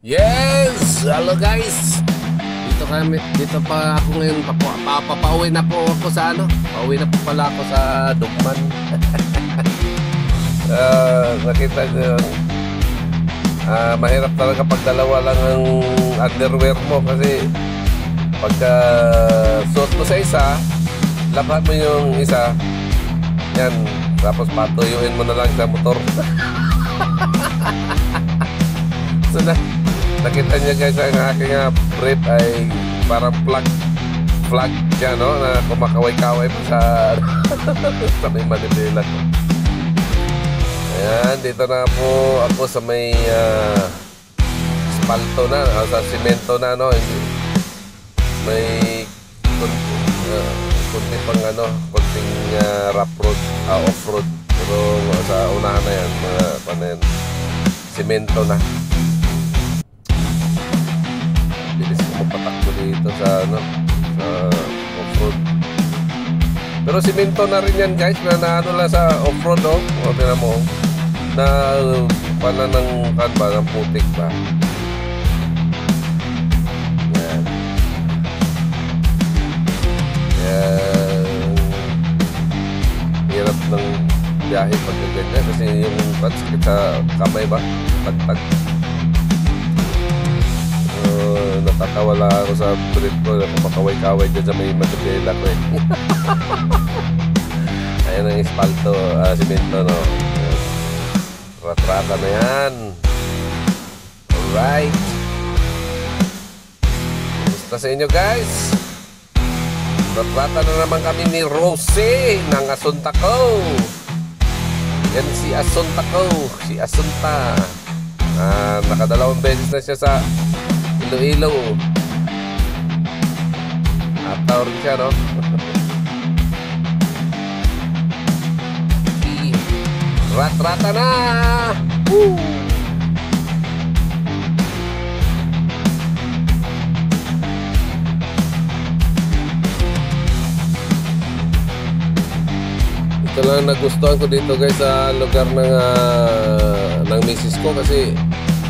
Yes! Hello guys! Dito pa ako ngayon. Papauwi na po ako sa ano. Pauwi na po pala ako sa Dugman. Nakita nyo yun. Mahirap talaga pag dalawa lang ang underwear mo. Kasi pagka suot mo sa isa, lapat mo yung isa. Yan. Tapos patuyuin mo na lang sa motor. So nakita niya guys, ang aking brief ay parang flag siya, no? Na kumakaway-kaway pa sa sa may Manila ko. Ayan, dito na po ako sa may spalto na, sa simento na, no? May kunti pang ano, kunting rough road, off-road. Pero sa unahan na yan, mga panen, simento na. Bilis ko mapatakbo dito sa ano, sa off-road. Pero simento na rin yan guys, na ano lang sa off-road, oh. O tina mo, na pala ng kanba, ng putik ba. Yan. Yan. Hirap ng biyahe pag ganyan kasi yung sakit sa kamay ba, tagtag. Natatawala ako sa trip ko, makaway-kaway dyan sa may Manila ko eh. Ayan ang espalto, simento, no? Ratrata na yan. Alright. Gusto sa inyo guys. Ratrata na naman kami ni Rosie ng Asunta ko. Yan si Asunta ko, si Asunta. Nakadalawang beses na siya sa Iloilo. Ataw rin siya, no? Rat-rata na! Woo! Ito lang nagustuhan ko dito guys sa lugar ng misis ko kasi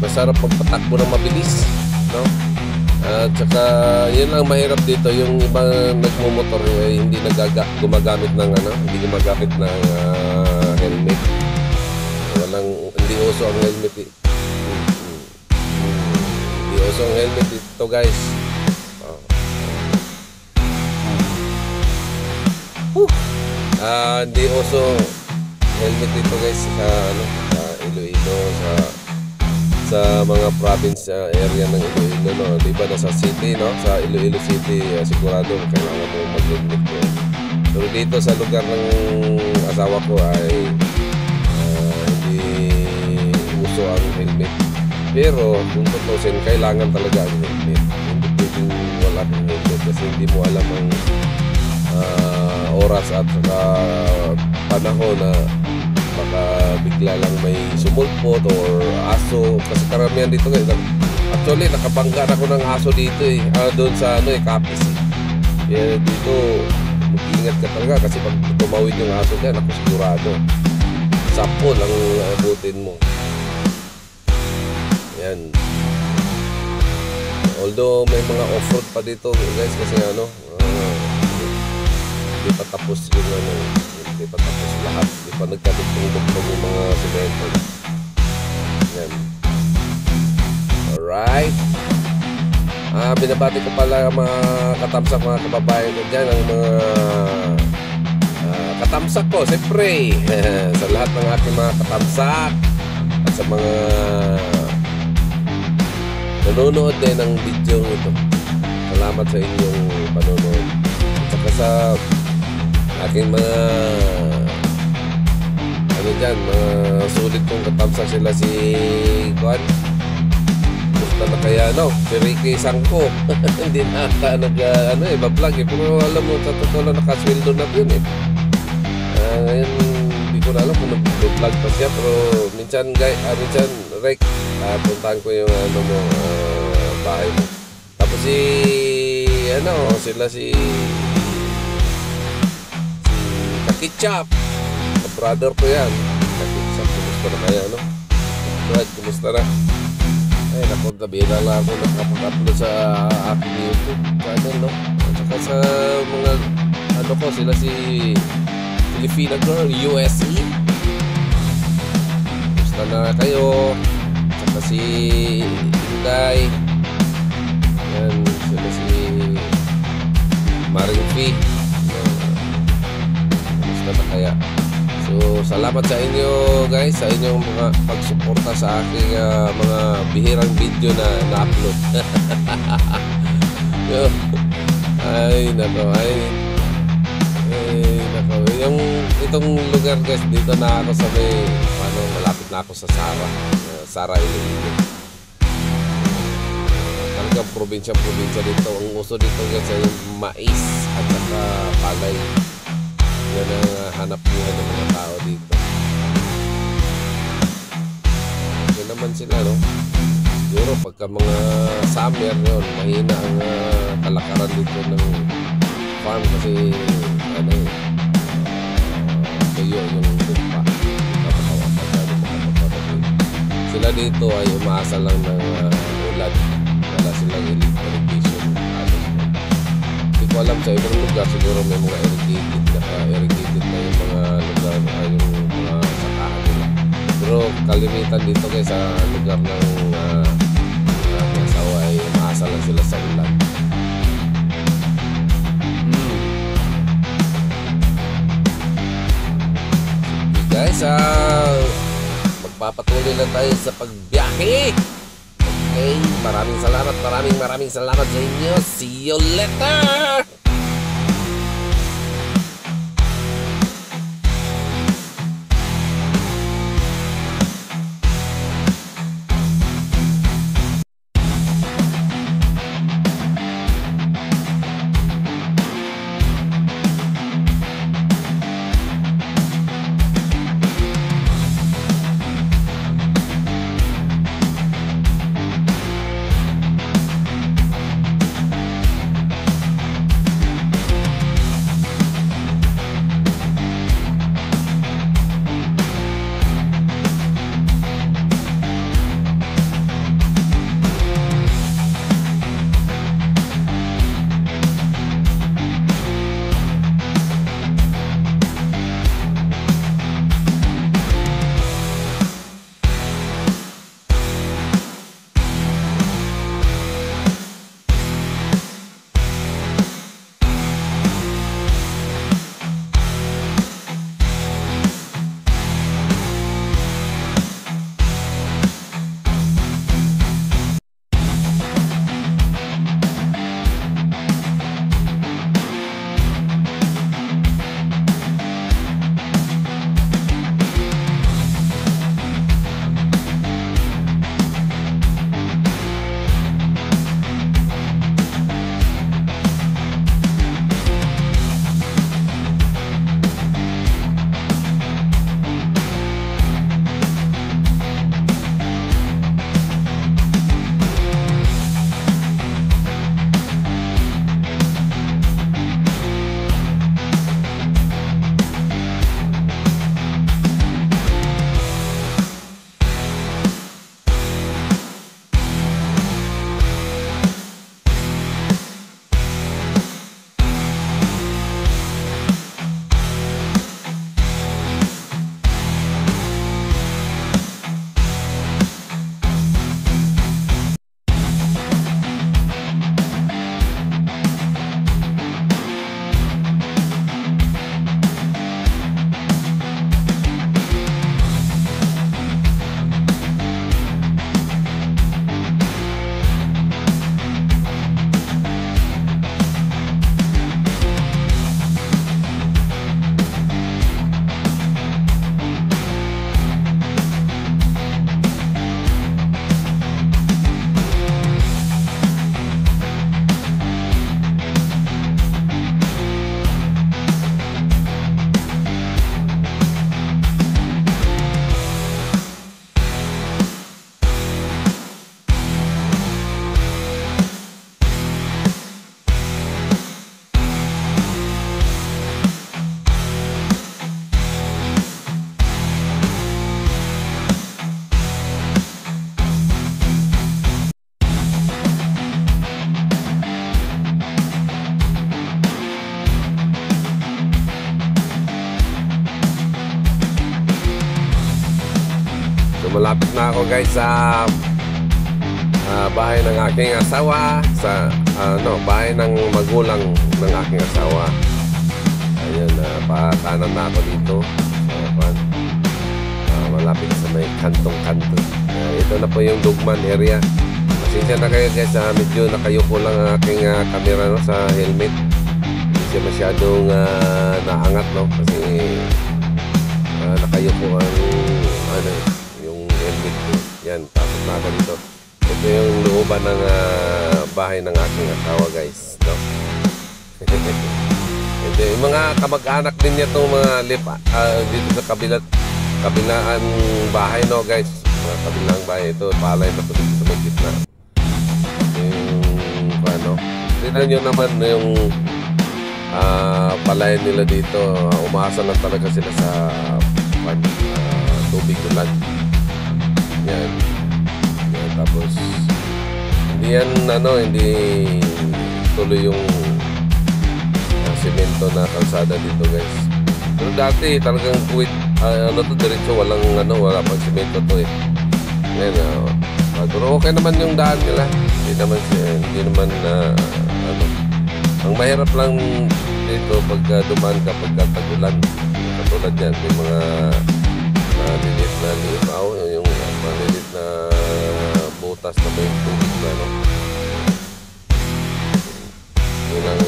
masarap pagpatakbo ng mabilis, no? At saka yun lang mahirap dito, yung ibang nagmumotor eh, hindi gumagamit ng ano, hindi gumagamit ng helmet. Hindi uso ang helmet eh. Hindi uso ang helmet dito guys. Hindi uso helmet dito guys sa ano, sa Iloilo, sa mga province area ng Iloilo, no? Diba nasa city, no? Sa Iloilo City, sigurado kailangan mo mag-helmet ko. Pero dito sa lugar ng asawa ko ay hindi uso ang helmet. Pero kung tutusin, kailangan talaga ang helmet. Hindi pwedeng wala kang helmet kasi hindi mo alam ang oras at panahon na baka bigla lang may sumulpot or aso, kasi karamihan dito guys. Actually nakabangga ako ng aso dito eh, doon sa ano eh, Capiz eh. Kaya dito mag-ingat ka talaga kasi pag tumawid yung aso dyan, ako sigurado sapol ang abutin mo. Yan. Although may mga off-road pa dito guys kasi ano, hindi pa tapos yung ano, hindi pa tapos lahat, hindi pa nagkatugtong-tugtong yung mga semento. Yan. Alright. Binabati ko pala mga katamsak, mga kababayan ko dyan, ang mga katamsak ko, siyempre sa lahat ng aking mga katamsak at sa mga nanonood din ng video ito. Salamat sa inyong panonood. At saka sa aking mga ano dyan, mga sulit kong katamsak sila si Juan. Gusto na kaya no, si Ricky Sangko. Hindi na bablog eh. Pero alam mo, sa totoo lang nakasweldo na yun eh. Ngayon, hindi ko na alam kung nag-vlog pa siya. Pero minsan minsan Rick, puntahan ko yung ano mo, bahay mo. Tapos sila si Kakitchap, brother ko yan. Kakitchap, kumusta na kaya, no? Brad, kumusta na? Ay, naku, kabila lang ako nakapag-upload sa aking YouTube channel, no? At saka sa mga, ano ko, sila si Filipina Girl, USA. Basta na kayo. At saka si Inday. Yan, sila si Maring P. Basta na kaya. So, salamat sa inyo guys, sa inyong mga pagsuporta sa aking mga bihirang video na na-upload. Ay, nako, yung itong lugar guys, dito na ako sa may, malapit na ako sa Sara, Iloilo. Talagang probinsya dito. Ang uso dito guys ay mais at saka palay. Yan ang hanap buhay ng mga tao dito. Okay naman sila, no? Siguro pagka mga summer yun, mahina ang kalakaran dito ng farm kasi tuyo yung lupa. Sila dito ay umaasa lang ng ulan. Wala silang irrigation. Hindi ko alam sa ibang lugar, siguro may mga irrigated na yung mga lugar, yung mga sakahan nila. Pero kalimitan dito guys sa lugar ng asawa ay umaasa lang sila sa ulan. Guys, magpapatuloy lang tayo sa pagbiyahe. Okay, maraming salamat sa inyo. See you later! malapit na ako guys sa bahay ng aking asawa, sa bahay ng magulang ng aking asawa. Ayun, patanan na ako dito. Malapit sa may kantong-kanto. Ito na po yung Dugman area. Pasensya na kayo guys, medyo nakayuko lang ang aking camera sa helmet. Hindi siya masyadong naangat kasi nakayuko ang yung helmet ko. Yan, tapos na ako dito. Ito yung looban ng bahay ng aking asawa guys, no? Ito yung mga kamag-anak din niya itong mga dito sa kabilaan bahay, no guys. Mga kabilang bahay, ito palay na ito dito sa may gitna. Yung tignan nyo naman yung palay nila dito. Umaasa lang talaga sila sa tubig ulan. Yan. Tapos hindi yan hindi tuloy yung semento na kalsada dito guys. Pero dati talagang kuwit diretso, wala pang semento to eh. Ngayon pero okay naman yung daan nila. Hindi naman ang mahirap lang dito pag dumaan ka pagka tagulan. Katulad yan, may mga malilit na limaw, yung malilit na butas na may tubig na yun ang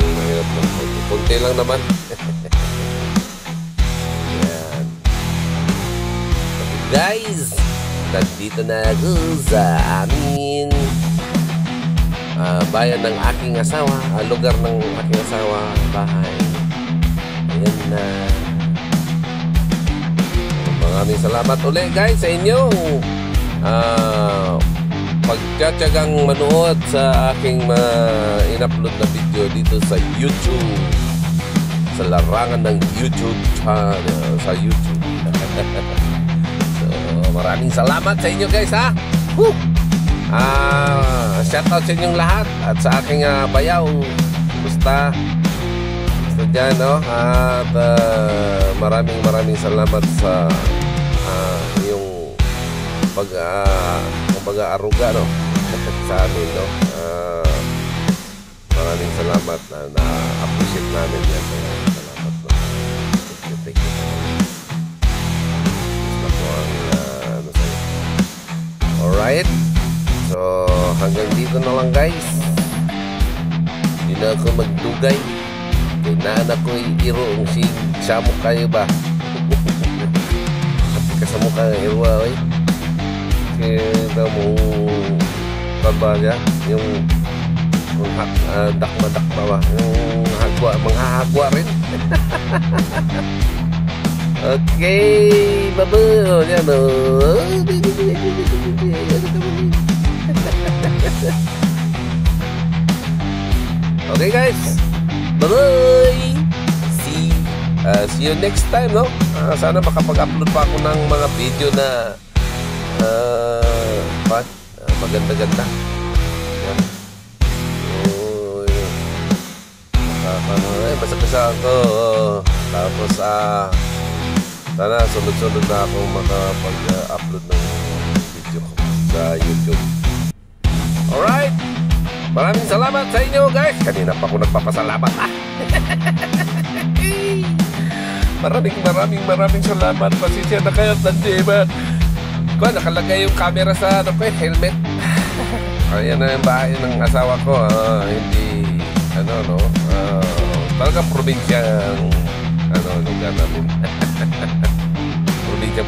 mahirap lang. Kunti lang naman. Yan. Guys, nandito na ako sa amin bayan ng aking asawa, lugar ng aking asawa, bahay. Ayan na. Maraming salamat ulit guys sa inyo pagtsatsagang manood sa aking in-upload na video dito sa YouTube, sa larangan ng YouTube channel, sa YouTube. So maraming salamat sa inyo guys ha. Woo! Shout out sa inyong lahat at sa aking bayaw. Basta dyan, no? At maraming salamat sa yung pag-aaruga, no? Sa amin, no? Maraming salamat na appreciate namin yan. Salamat, no? Thank you. Gusto po ang sa'yo. Alright. So hanggang dito na lang guys. Hindi na ako magdugay. Kailangan ako iroong samok kayo ba? Kasamok ka irwa eh. Kaya mo kabaya yung dakma ba? Yung manghahagwa rin. Okay, bye-bye. Yan o. Okay guys, bye-bye. See you next time, no? Sana makapag-upload pa ako ng mga video na maganda-ganda. Yan. Basta ako. Tapos sana sunod-sunod na ako makapag-upload ng video ko sa YouTube. Alright. Maraming salamat sa inyo guys. Kanina pa ako nagpapasalamat. Maraming salamat. Pasensya na kayo. Nandiyan nakalagay yung camera sa helmet. Ayan na yung bahay ng asawa ko. Hindi talagang probinsya lugar namin. Probinsya